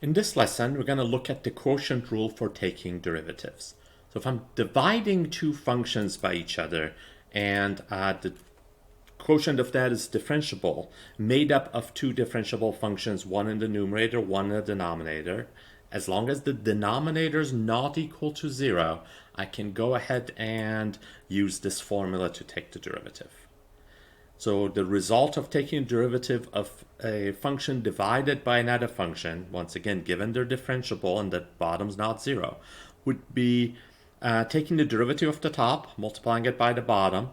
In this lesson, we're going to look at the quotient rule for taking derivatives. So if I'm dividing two functions by each other and the quotient of that is differentiable, made up of two differentiable functions, one in the numerator, one in the denominator, as long as the denominator is not equal to 0, I can go ahead and use this formula to take the derivative. So the result of taking a derivative of a function divided by another function, once again, given they're differentiable and the bottom's not 0, would be taking the derivative of the top, multiplying it by the bottom,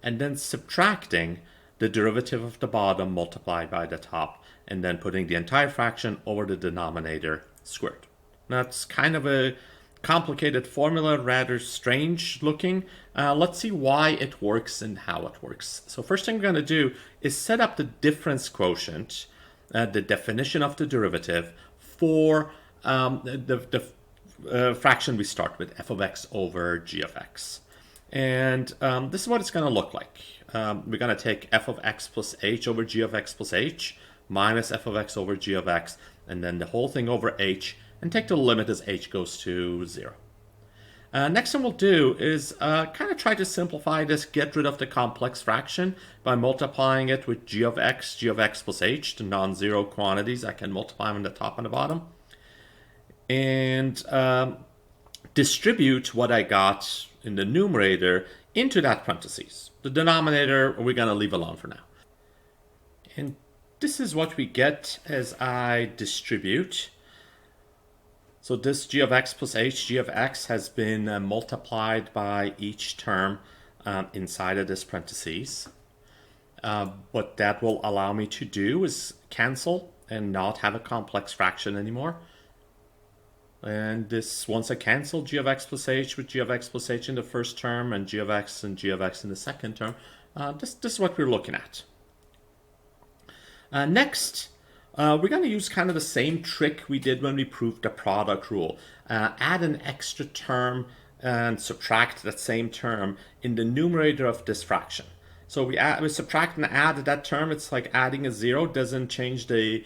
and then subtracting the derivative of the bottom multiplied by the top, and then putting the entire fraction over the denominator squared. Now, it's kind of a complicated formula, rather strange looking. Let's see why it works and how it works. So first thing we're going to do is set up the difference quotient, the definition of the derivative for the fraction we start with, f of x over g of x. And this is what it's going to look like. We're going to take f of x plus h over g of x plus h minus f of x over g of x, and then the whole thing over h, and take the limit as h goes to 0. Next thing we'll do is kind of try to simplify this, get rid of the complex fraction by multiplying it with g of x plus h, the non-zero quantities. I can multiply them on the top and the bottom. And distribute what I got in the numerator into that parentheses. The denominator we're going to leave alone for now. And this is what we get as I distribute. So this g of x plus h, g of x, has been multiplied by each term inside of this parentheses. What that will allow me to do is cancel and not have a complex fraction anymore. And this, once I cancel g of x plus h with g of x plus h in the first term and g of x in the second term, this is what we're looking at. Next, we're going to use kind of the same trick we did when we proved the product rule. Add an extra term and subtract that same term in the numerator of this fraction. So we subtract and add that term. It's like adding a 0, doesn't change the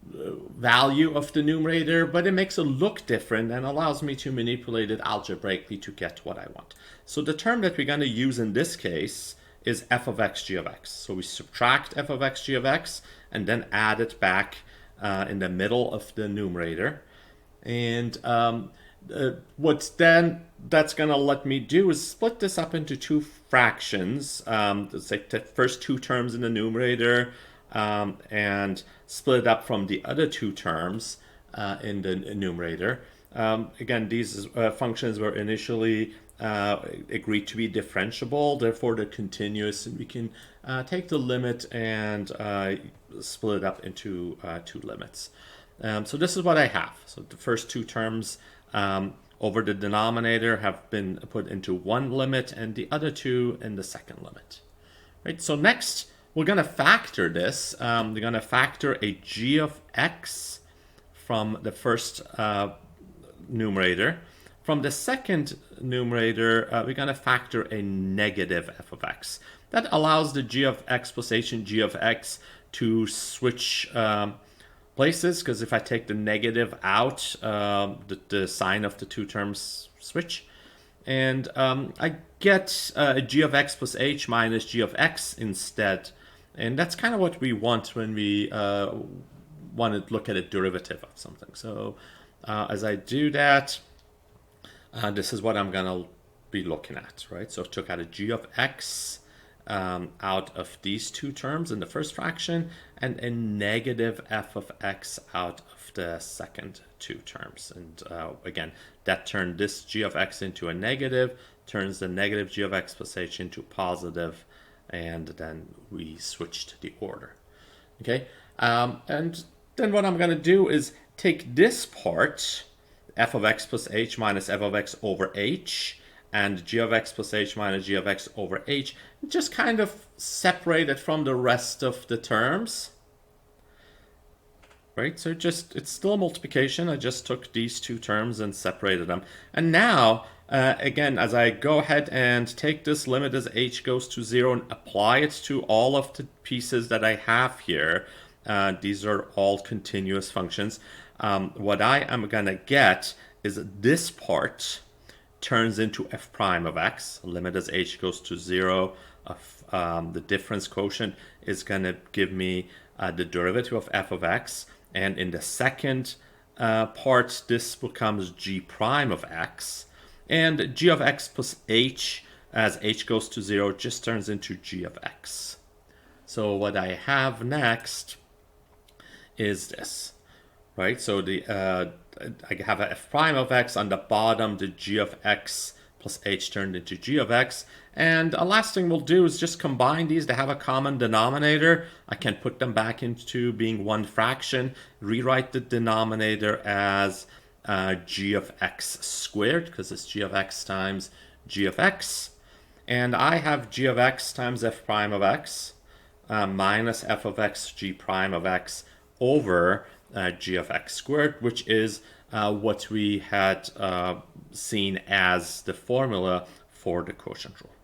value of the numerator, but it makes it look different and allows me to manipulate it algebraically to get what I want. So the term that we're going to use in this case is f of x g of x. So we subtract f of x g of x and then add it back in the middle of the numerator. And what then that's going to let me do is split this up into two fractions. Let's take the first two terms in the numerator and split it up from the other two terms in the numerator. Again, these functions were initially agreed to be differentiable, therefore they're continuous, and we can take the limit and split it up into two limits. So this is what I have. So the first two terms over the denominator have been put into one limit and the other two in the second limit. Right. So next we're going to factor this. We're going to factor a g of x from the first numerator. From the second numerator, we're going to factor a negative f of x. That allows the g of x plus h and g of x to switch places, because if I take the negative out, the sign of the two terms switch. And I get a g of x plus h minus g of x instead. And that's kind of what we want when we want to look at a derivative of something. So as I do that, this is what I'm going to be looking at, right? So I took out a g of x out of these two terms in the first fraction and a negative f of x out of the second two terms. And again, that turned this g of x into a negative, turns the negative g of x plus h into positive, and then we switched the order. Okay, and then what I'm going to do is take this part, f of x plus h minus f of x over h, and g of x plus h minus g of x over h, and just kind of separate it from the rest of the terms. Right, so it's still multiplication. I just took these two terms and separated them. And now, again, as I go ahead and take this limit as h goes to 0 and apply it to all of the pieces that I have here, these are all continuous functions. What I am going to get is this part turns into f prime of x. Limit as h goes to 0 of the difference quotient is going to give me the derivative of f of x. And in the second part, this becomes g prime of x. And g of x plus h, as h goes to 0, just turns into g of x. So what I have next is this, right? So I have a f prime of x on the bottom, the g of x plus h turned into g of x. And the last thing we'll do is just combine these. They have a common denominator. I can put them back into being one fraction, rewrite the denominator as g of x squared, because it's g of x times g of x. And I have g of x times f prime of x minus f of x g prime of x over g of x squared, which is what we had seen as the formula for the quotient rule.